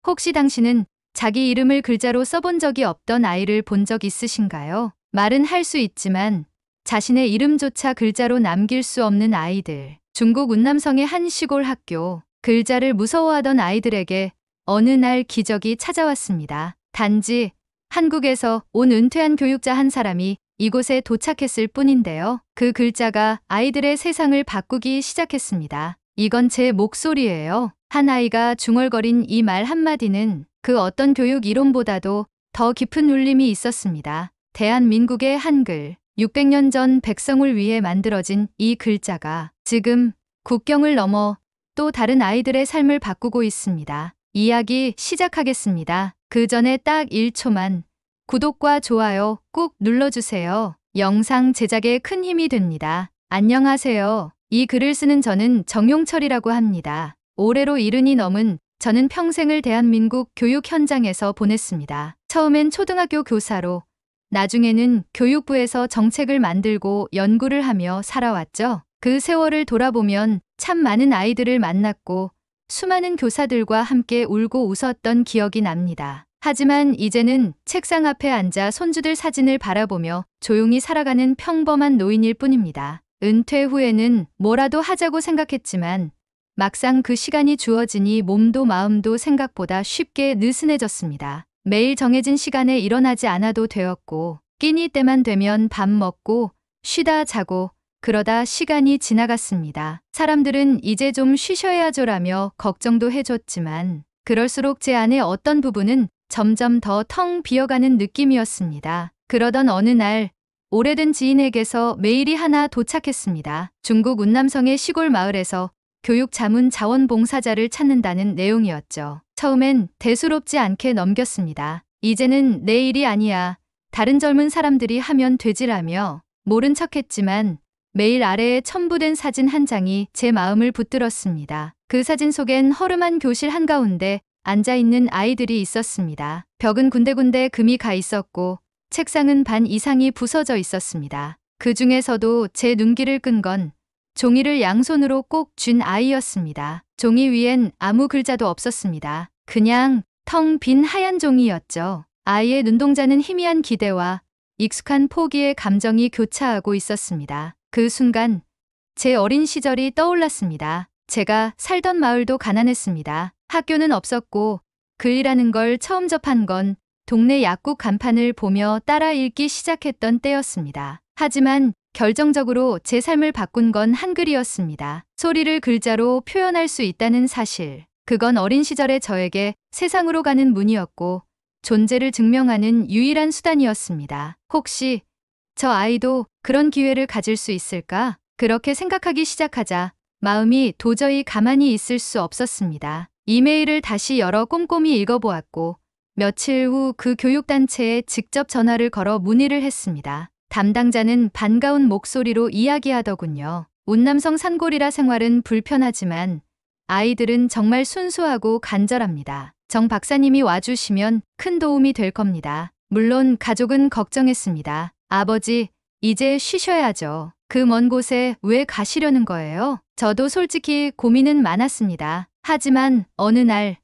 혹시 당신은 자기 이름을 글자로 써본 적이 없던 아이를 본 적 있으신가요? 말은 할 수 있지만 자신의 이름조차 글자로 남길 수 없는 아이들. 중국 운남성의 한 시골 학교. 글자를 무서워하던 아이들에게 어느 날 기적이 찾아왔습니다. 단지 한국에서 온 은퇴한 교육자 한 사람이 이곳에 도착했을 뿐인데요. 그 글자가 아이들의 세상을 바꾸기 시작했습니다. 이건 제 목소리예요. 한 아이가 중얼거린 이 말 한마디는 그 어떤 교육 이론보다도 더 깊은 울림이 있었습니다. 대한민국의 한글. 600년 전 백성을 위해 만들어진 이 글자가 지금 국경을 넘어 또 다른 아이들의 삶을 바꾸고 있습니다. 이야기 시작하겠습니다. 그 전에 딱 1초만 구독과 좋아요 꾹 눌러주세요. 영상 제작에 큰 힘이 됩니다. 안녕하세요. 이 글을 쓰는 저는 정용철이라고 합니다. 올해로 70이 넘은 저는 평생을 대한민국 교육 현장에서 보냈습니다. 처음엔 초등학교 교사로, 나중에는 교육부에서 정책을 만들고 연구를 하며 살아왔죠. 그 세월을 돌아보면 참 많은 아이들을 만났고 수많은 교사들과 함께 울고 웃었던 기억이 납니다. 하지만 이제는 책상 앞에 앉아 손주들 사진을 바라보며 조용히 살아가는 평범한 노인일 뿐입니다. 은퇴 후에는 뭐라도 하자고 생각했지만 막상 그 시간이 주어지니 몸도 마음도 생각보다 쉽게 느슨해졌습니다. 매일 정해진 시간에 일어나지 않아도 되었고 끼니 때만 되면 밥 먹고 쉬다 자고 그러다 시간이 지나갔습니다. 사람들은 이제 좀 쉬셔야죠라며 걱정도 해줬지만 그럴수록 제 안의 어떤 부분은 점점 더 텅 비어가는 느낌이었습니다. 그러던 어느 날 오래된 지인에게서 메일이 하나 도착했습니다. 중국 운남성의 시골 마을에서 교육 자문 자원봉사자를 찾는다는 내용이었죠. 처음엔 대수롭지 않게 넘겼습니다. 이제는 내 일이 아니야. 다른 젊은 사람들이 하면 되지라며 모른 척했지만 메일 아래에 첨부된 사진 한 장이 제 마음을 붙들었습니다. 그 사진 속엔 허름한 교실 한가운데 앉아있는 아이들이 있었습니다. 벽은 군데군데 금이 가 있었고 책상은 반 이상이 부서져 있었습니다. 그 중에서도 제 눈길을 끈 건 종이를 양손으로 꼭 쥔 아이였습니다. 종이 위엔 아무 글자도 없었습니다. 그냥 텅 빈 하얀 종이였죠. 아이의 눈동자는 희미한 기대와 익숙한 포기의 감정이 교차하고 있었습니다. 그 순간 제 어린 시절이 떠올랐습니다. 제가 살던 마을도 가난했습니다. 학교는 없었고 글이라는 걸 처음 접한 건 동네 약국 간판을 보며 따라 읽기 시작했던 때였습니다. 하지만 결정적으로 제 삶을 바꾼 건 한글이었습니다. 소리를 글자로 표현할 수 있다는 사실. 그건 어린 시절의 저에게 세상으로 가는 문이었고 존재를 증명하는 유일한 수단이었습니다. 혹시 저 아이도 그런 기회를 가질 수 있을까? 그렇게 생각하기 시작하자 마음이 도저히 가만히 있을 수 없었습니다. 이메일을 다시 열어 꼼꼼히 읽어보았고 며칠 후 그 교육단체에 직접 전화를 걸어 문의를 했습니다. 담당자는 반가운 목소리로 이야기하더군요. 운남성 산골이라 생활은 불편하지만 아이들은 정말 순수하고 간절합니다. 정 박사님이 와주시면 큰 도움이 될 겁니다. 물론 가족은 걱정했습니다. 아버지, 이제 쉬셔야죠. 그 먼 곳에 왜 가시려는 거예요? 저도 솔직히 고민은 많았습니다. 하지만 어느 날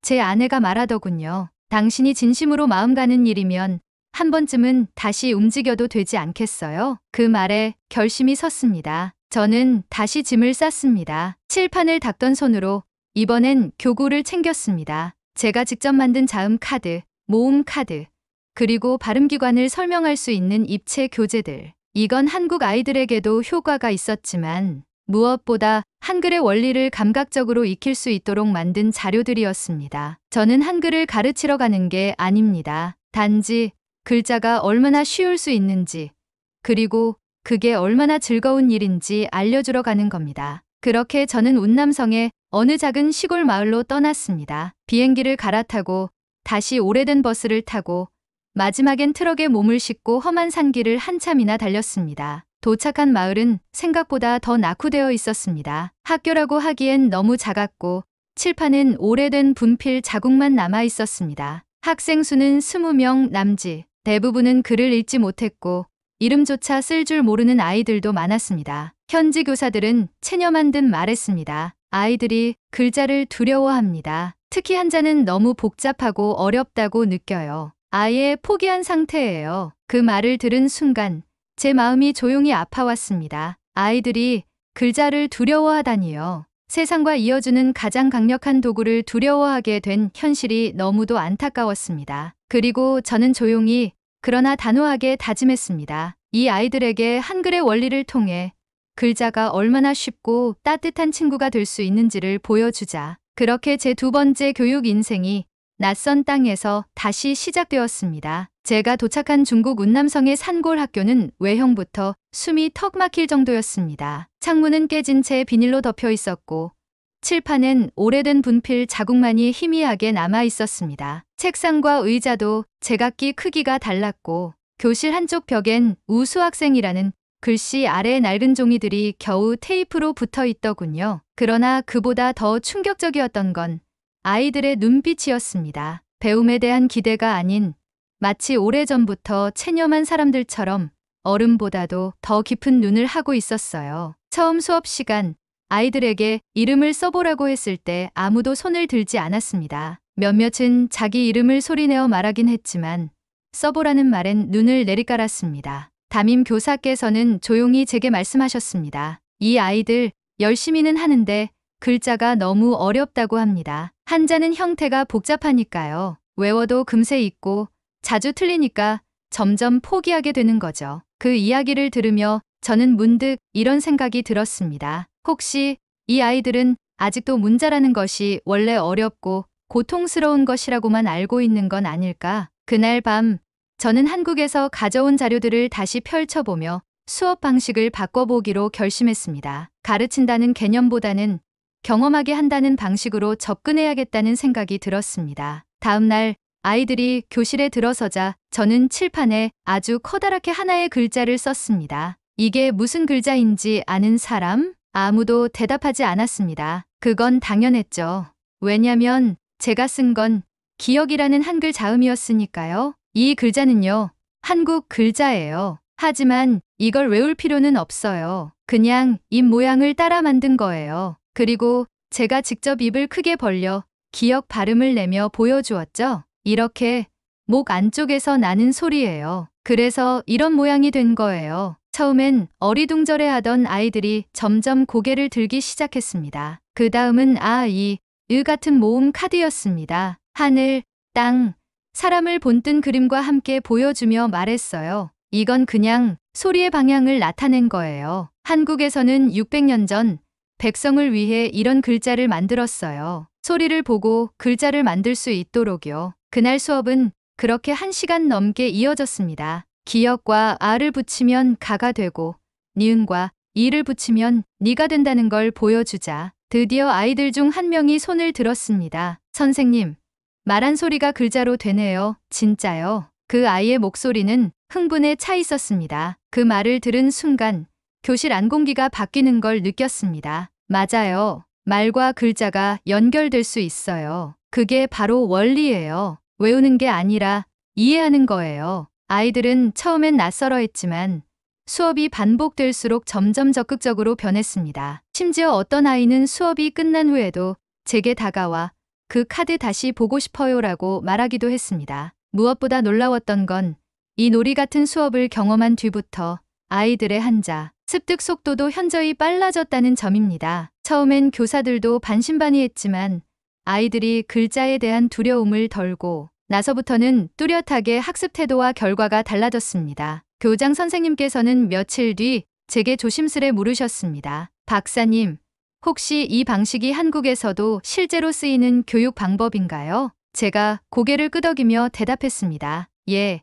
제 아내가 말하더군요. 당신이 진심으로 마음 가는 일이면 한 번쯤은 다시 움직여도 되지 않겠어요? 그 말에 결심이 섰습니다. 저는 다시 짐을 쌌습니다. 칠판을 닦던 손으로 이번엔 교구를 챙겼습니다. 제가 직접 만든 자음 카드, 모음 카드, 그리고 발음기관을 설명할 수 있는 입체 교재들. 이건 한국 아이들에게도 효과가 있었지만 무엇보다 한글의 원리를 감각적으로 익힐 수 있도록 만든 자료들이었습니다. 저는 한글을 가르치러 가는 게 아닙니다. 단지 글자가 얼마나 쉬울 수 있는지, 그리고 그게 얼마나 즐거운 일인지 알려주러 가는 겁니다. 그렇게 저는 운남성의 어느 작은 시골 마을로 떠났습니다. 비행기를 갈아타고 다시 오래된 버스를 타고 마지막엔 트럭에 몸을 싣고 험한 산길을 한참이나 달렸습니다. 도착한 마을은 생각보다 더 낙후되어 있었습니다. 학교라고 하기엔 너무 작았고 칠판엔 오래된 분필 자국만 남아 있었습니다. 학생 수는 20명 남짓. 대부분은 글을 읽지 못했고 이름조차 쓸 줄 모르는 아이들도 많았습니다. 현지 교사들은 체념한 듯 말했습니다. 아이들이 글자를 두려워합니다. 특히 한자는 너무 복잡하고 어렵다고 느껴요. 아예 포기한 상태예요. 그 말을 들은 순간 제 마음이 조용히 아파왔습니다. 아이들이 글자를 두려워하다니요. 세상과 이어주는 가장 강력한 도구를 두려워하게 된 현실이 너무도 안타까웠습니다. 그리고 저는 조용히 그러나 단호하게 다짐했습니다. 이 아이들에게 한글의 원리를 통해 글자가 얼마나 쉽고 따뜻한 친구가 될 수 있는지를 보여주자. 그렇게 제 두 번째 교육 인생이 낯선 땅에서 다시 시작되었습니다. 제가 도착한 중국 운남성의 산골 학교는 외형부터 숨이 턱 막힐 정도였습니다. 창문은 깨진 채 비닐로 덮여 있었고 칠판엔 오래된 분필 자국만이 희미하게 남아 있었습니다. 책상과 의자도 제각기 크기가 달랐고 교실 한쪽 벽엔 우수학생이라는 글씨 아래 낡은 종이들이 겨우 테이프로 붙어 있더군요. 그러나 그보다 더 충격적이었던 건 아이들의 눈빛이었습니다. 배움에 대한 기대가 아닌 마치 오래전부터 체념한 사람들처럼 어른보다도 더 깊은 눈을 하고 있었어요. 처음 수업 시간 아이들에게 이름을 써보라고 했을 때 아무도 손을 들지 않았습니다. 몇몇은 자기 이름을 소리내어 말하긴 했지만 써보라는 말엔 눈을 내리깔았습니다. 담임 교사께서는 조용히 제게 말씀하셨습니다. 이 아이들 열심히는 하는데 글자가 너무 어렵다고 합니다. 한자는 형태가 복잡하니까요. 외워도 금세 잊고 자주 틀리니까 점점 포기하게 되는 거죠. 그 이야기를 들으며 저는 문득 이런 생각이 들었습니다. 혹시 이 아이들은 아직도 문자라는 것이 원래 어렵고 고통스러운 것이라고만 알고 있는 건 아닐까? 그날 밤 저는 한국에서 가져온 자료들을 다시 펼쳐보며 수업 방식을 바꿔보기로 결심했습니다. 가르친다는 개념보다는 경험하게 한다는 방식으로 접근해야겠다는 생각이 들었습니다. 다음 날 아이들이 교실에 들어서자 저는 칠판에 아주 커다랗게 하나의 글자를 썼습니다. 이게 무슨 글자인지 아는 사람? 아무도 대답하지 않았습니다. 그건 당연했죠. 왜냐면 제가 쓴 건 기억이라는 한글 자음이었으니까요. 이 글자는요, 한국 글자예요. 하지만 이걸 외울 필요는 없어요. 그냥 입 모양을 따라 만든 거예요. 그리고 제가 직접 입을 크게 벌려 기억 발음을 내며 보여주었죠. 이렇게 목 안쪽에서 나는 소리예요. 그래서 이런 모양이 된 거예요. 처음엔 어리둥절해하던 아이들이 점점 고개를 들기 시작했습니다. 그 다음은 아, 이, 으 같은 모음 카드였습니다. 하늘, 땅, 사람을 본뜬 그림과 함께 보여주며 말했어요. 이건 그냥 소리의 방향을 나타낸 거예요. 한국에서는 600년 전 백성을 위해 이런 글자를 만들었어요. 소리를 보고 글자를 만들 수 있도록요. 그날 수업은 그렇게 1시간 넘게 이어졌습니다. 기역과 아를 붙이면 가가 되고 니은과 이를 붙이면 니가 된다는 걸 보여주자. 드디어 아이들 중 한 명이 손을 들었습니다. 선생님, 말한 소리가 글자로 되네요. 진짜요? 그 아이의 목소리는 흥분에 차 있었습니다. 그 말을 들은 순간 교실 안공기가 바뀌는 걸 느꼈습니다. 맞아요. 말과 글자가 연결될 수 있어요. 그게 바로 원리예요. 외우는 게 아니라 이해하는 거예요. 아이들은 처음엔 낯설어 했지만 수업이 반복될수록 점점 적극적으로 변했습니다. 심지어 어떤 아이는 수업이 끝난 후에도 제게 다가와 그 카드 다시 보고 싶어요라고 말하기도 했습니다. 무엇보다 놀라웠던 건 이 놀이 같은 수업을 경험한 뒤부터 아이들의 한자, 습득 속도도 현저히 빨라졌다는 점입니다. 처음엔 교사들도 반신반의했지만 아이들이 글자에 대한 두려움을 덜고 나서부터는 뚜렷하게 학습 태도와 결과가 달라졌습니다. 교장 선생님께서는 며칠 뒤 제게 조심스레 물으셨습니다. 박사님, 혹시 이 방식이 한국에서도 실제로 쓰이는 교육 방법인가요? 제가 고개를 끄덕이며 대답했습니다. 예.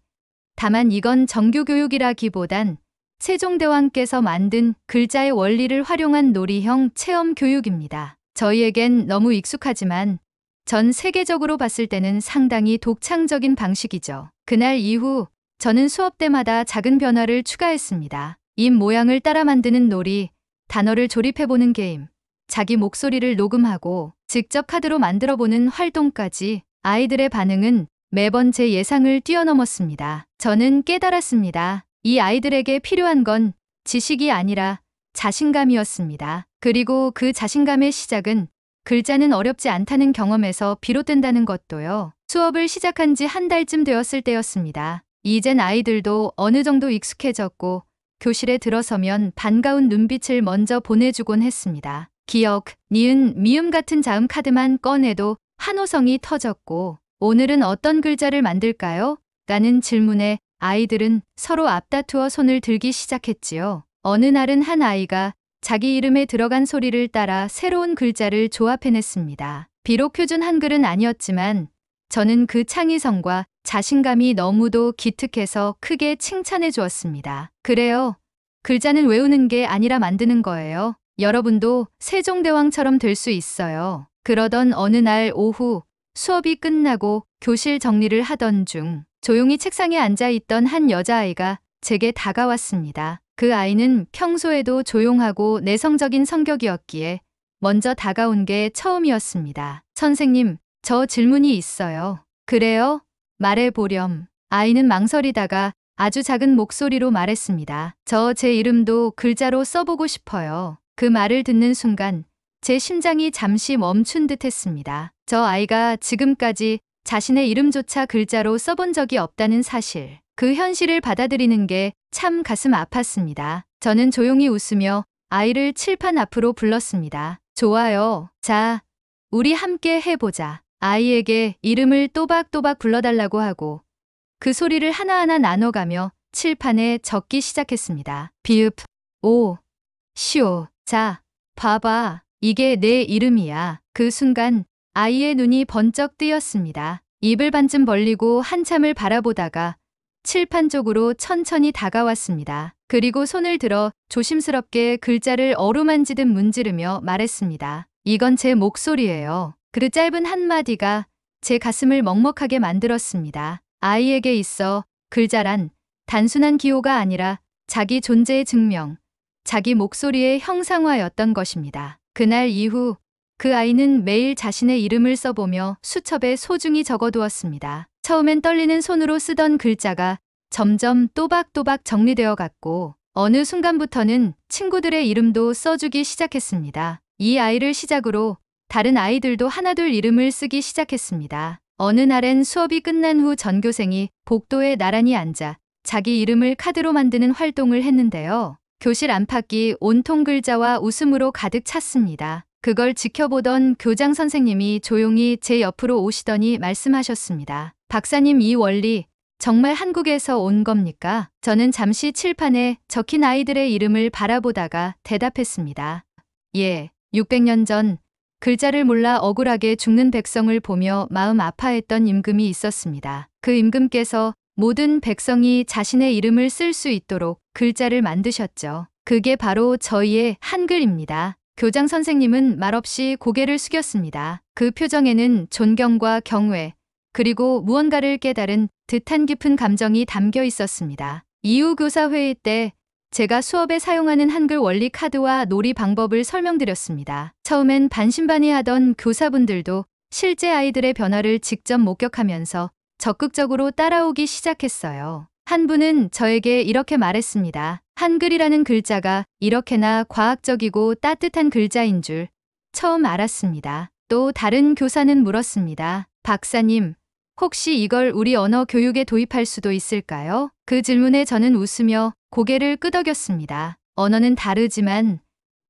다만 이건 정규교육이라기보단 세종대왕께서 만든 글자의 원리를 활용한 놀이형 체험 교육입니다. 저희에겐 너무 익숙하지만 전 세계적으로 봤을 때는 상당히 독창적인 방식이죠. 그날 이후 저는 수업 때마다 작은 변화를 추가했습니다. 입 모양을 따라 만드는 놀이, 단어를 조립해보는 게임, 자기 목소리를 녹음하고 직접 카드로 만들어보는 활동까지. 아이들의 반응은 매번 제 예상을 뛰어넘었습니다. 저는 깨달았습니다. 이 아이들에게 필요한 건 지식이 아니라 자신감이었습니다. 그리고 그 자신감의 시작은 글자는 어렵지 않다는 경험에서 비롯된다는 것도요. 수업을 시작한 지 한 달쯤 되었을 때였습니다. 이젠 아이들도 어느 정도 익숙해졌고 교실에 들어서면 반가운 눈빛을 먼저 보내주곤 했습니다. 기억, 니은, 미음 같은 자음 카드만 꺼내도 한호성이 터졌고 오늘은 어떤 글자를 만들까요? 라는 질문에 아이들은 서로 앞다투어 손을 들기 시작했지요. 어느 날은 한 아이가 자기 이름에 들어간 소리를 따라 새로운 글자를 조합해냈습니다. 비록 표준 한글은 아니었지만 저는 그 창의성과 자신감이 너무도 기특해서 크게 칭찬해 주었습니다. 그래요. 글자는 외우는 게 아니라 만드는 거예요. 여러분도 세종대왕처럼 될 수 있어요. 그러던 어느 날 오후 수업이 끝나고 교실 정리를 하던 중 조용히 책상에 앉아 있던 한 여자아이가 제게 다가왔습니다. 그 아이는 평소에도 조용하고 내성적인 성격이었기에 먼저 다가온 게 처음이었습니다. 선생님, 저 질문이 있어요. 그래요? 말해보렴. 아이는 망설이다가 아주 작은 목소리로 말했습니다. 저 제 이름도 글자로 써보고 싶어요. 그 말을 듣는 순간 제 심장이 잠시 멈춘 듯 했습니다. 저 아이가 지금까지 자신의 이름조차 글자로 써본 적이 없다는 사실. 그 현실을 받아들이는 게 참 가슴 아팠습니다. 저는 조용히 웃으며 아이를 칠판 앞으로 불렀습니다. 좋아요. 자, 우리 함께 해보자. 아이에게 이름을 또박또박 불러달라고 하고 그 소리를 하나하나 나눠가며 칠판에 적기 시작했습니다. 비읍, 오, 시오. 자, 봐봐. 이게 내 이름이야. 그 순간 아이의 눈이 번쩍 뜨였습니다. 입을 반쯤 벌리고 한참을 바라보다가 칠판 쪽으로 천천히 다가왔습니다. 그리고 손을 들어 조심스럽게 글자를 어루만지듯 문지르며 말했습니다. 이건 제 목소리예요. 그 짧은 한마디가 제 가슴을 먹먹하게 만들었습니다. 아이에게 있어 글자란 단순한 기호가 아니라 자기 존재의 증명, 자기 목소리의 형상화였던 것입니다. 그날 이후 그 아이는 매일 자신의 이름을 써보며 수첩에 소중히 적어두었습니다. 처음엔 떨리는 손으로 쓰던 글자가 점점 또박또박 정리되어 갔고 어느 순간부터는 친구들의 이름도 써주기 시작했습니다. 이 아이를 시작으로 다른 아이들도 하나둘 이름을 쓰기 시작했습니다. 어느 날엔 수업이 끝난 후 전교생이 복도에 나란히 앉아 자기 이름을 카드로 만드는 활동을 했는데요. 교실 안팎이 온통 글자와 웃음으로 가득 찼습니다. 그걸 지켜보던 교장 선생님이 조용히 제 옆으로 오시더니 말씀하셨습니다. 박사님, 이 원리 정말 한국에서 온 겁니까? 저는 잠시 칠판에 적힌 아이들의 이름을 바라보다가 대답했습니다. 예, 600년 전 글자를 몰라 억울하게 죽는 백성을 보며 마음 아파했던 임금이 있었습니다. 그 임금께서 모든 백성이 자신의 이름을 쓸 수 있도록 글자를 만드셨죠. 그게 바로 저희의 한글입니다. 교장 선생님은 말없이 고개를 숙였습니다. 그 표정에는 존경과 경외, 그리고 무언가를 깨달은 듯한 깊은 감정이 담겨 있었습니다. 이후 교사 회의 때 제가 수업에 사용하는 한글 원리 카드와 놀이 방법을 설명드렸습니다. 처음엔 반신반의하던 교사분들도 실제 아이들의 변화를 직접 목격하면서 적극적으로 따라오기 시작했어요. 한 분은 저에게 이렇게 말했습니다. 한글이라는 글자가 이렇게나 과학적이고 따뜻한 글자인 줄 처음 알았습니다. 또 다른 교사는 물었습니다. 박사님, 혹시 이걸 우리 언어 교육에 도입할 수도 있을까요? 그 질문에 저는 웃으며 고개를 끄덕였습니다. 언어는 다르지만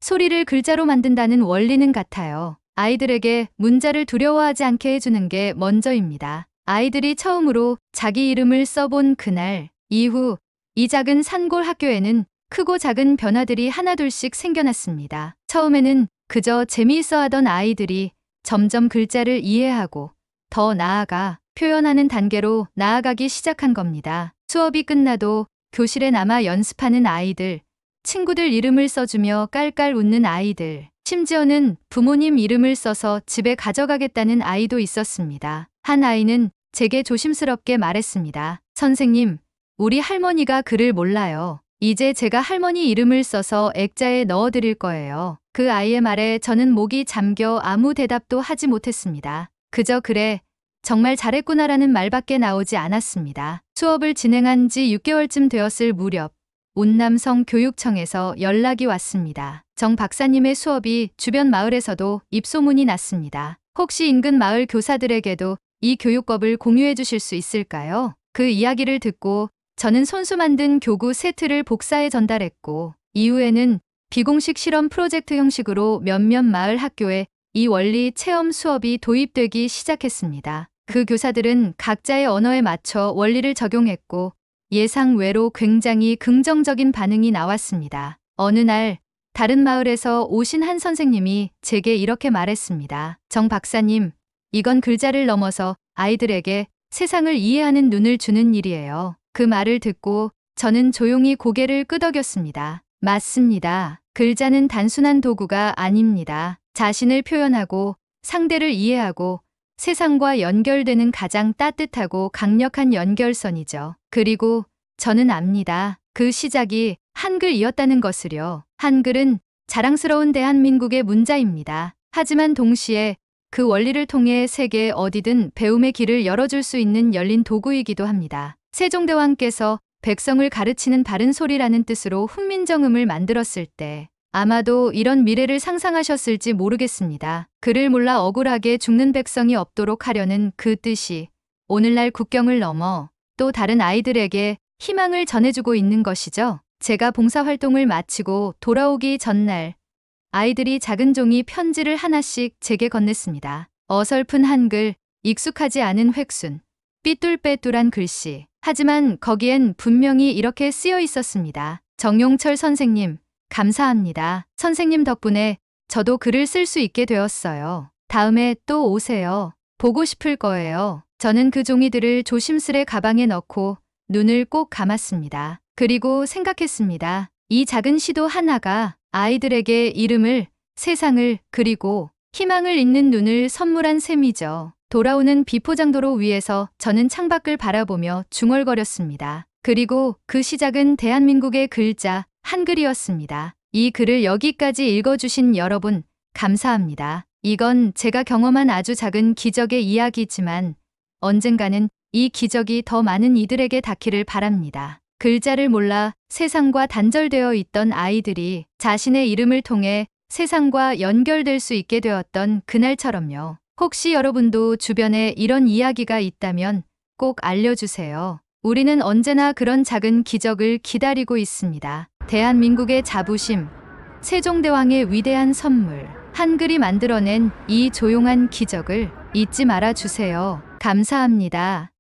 소리를 글자로 만든다는 원리는 같아요. 아이들에게 문자를 두려워하지 않게 해주는 게 먼저입니다. 아이들이 처음으로 자기 이름을 써본 그날 이후 이 작은 산골 학교에는 크고 작은 변화들이 하나둘씩 생겨났습니다. 처음에는 그저 재미있어 하던 아이들이 점점 글자를 이해하고 더 나아가 표현하는 단계로 나아가기 시작한 겁니다. 수업이 끝나도 교실에 남아 연습하는 아이들, 친구들 이름을 써주며 깔깔 웃는 아이들, 심지어는 부모님 이름을 써서 집에 가져가겠다는 아이도 있었습니다. 한 아이는 제게 조심스럽게 말했습니다. 선생님, 우리 할머니가 글을 몰라요. 이제 제가 할머니 이름을 써서 액자에 넣어드릴 거예요. 그 아이의 말에 저는 목이 잠겨 아무 대답도 하지 못했습니다. 그저 그래, 정말 잘했구나라는 말밖에 나오지 않았습니다. 수업을 진행한 지 6개월쯤 되었을 무렵 운남성 교육청에서 연락이 왔습니다. 정 박사님의 수업이 주변 마을에서도 입소문이 났습니다. 혹시 인근 마을 교사들에게도 이 교육법을 공유해 주실 수 있을까요? 그 이야기를 듣고 저는 손수 만든 교구 세트를 복사해 전달했고, 이후에는 비공식 실험 프로젝트 형식으로 몇몇 마을 학교에 이 원리 체험 수업이 도입되기 시작했습니다. 그 교사들은 각자의 언어에 맞춰 원리를 적용했고 예상외로 굉장히 긍정적인 반응이 나왔습니다. 어느 날 다른 마을에서 오신 한 선생님이 제게 이렇게 말했습니다. 정 박사님, 이건 글자를 넘어서 아이들에게 세상을 이해하는 눈을 주는 일이에요. 그 말을 듣고 저는 조용히 고개를 끄덕였습니다. 맞습니다. 글자는 단순한 도구가 아닙니다. 자신을 표현하고 상대를 이해하고 세상과 연결되는 가장 따뜻하고 강력한 연결선이죠. 그리고 저는 압니다. 그 시작이 한글이었다는 것을요. 한글은 자랑스러운 대한민국의 문자입니다. 하지만 동시에 그 원리를 통해 세계 어디든 배움의 길을 열어줄 수 있는 열린 도구이기도 합니다. 세종대왕께서 백성을 가르치는 바른 소리라는 뜻으로 훈민정음을 만들었을 때 아마도 이런 미래를 상상하셨을지 모르겠습니다. 그를 몰라 억울하게 죽는 백성이 없도록 하려는 그 뜻이 오늘날 국경을 넘어 또 다른 아이들에게 희망을 전해주고 있는 것이죠. 제가 봉사활동을 마치고 돌아오기 전날 아이들이 작은 종이 편지를 하나씩 제게 건넸습니다. 어설픈 한글, 익숙하지 않은 획순, 삐뚤빼뚤한 글씨. 하지만 거기엔 분명히 이렇게 쓰여 있었습니다. 정용철 선생님, 감사합니다. 선생님 덕분에 저도 글을 쓸 수 있게 되었어요. 다음에 또 오세요. 보고 싶을 거예요. 저는 그 종이들을 조심스레 가방에 넣고 눈을 꼭 감았습니다. 그리고 생각했습니다. 이 작은 시도 하나가 아이들에게 이름을, 세상을, 그리고 희망을 잇는 눈을 선물한 셈이죠. 돌아오는 비포장도로 위에서 저는 창밖을 바라보며 중얼거렸습니다. 그리고 그 시작은 대한민국의 글자, 한글이었습니다. 이 글을 여기까지 읽어주신 여러분, 감사합니다. 이건 제가 경험한 아주 작은 기적의 이야기지만 언젠가는 이 기적이 더 많은 이들에게 닿기를 바랍니다. 글자를 몰라 세상과 단절되어 있던 아이들이 자신의 이름을 통해 세상과 연결될 수 있게 되었던 그날처럼요. 혹시 여러분도 주변에 이런 이야기가 있다면 꼭 알려주세요. 우리는 언제나 그런 작은 기적을 기다리고 있습니다. 대한민국의 자부심, 세종대왕의 위대한 선물, 한글이 만들어낸 이 조용한 기적을 잊지 말아 주세요. 감사합니다.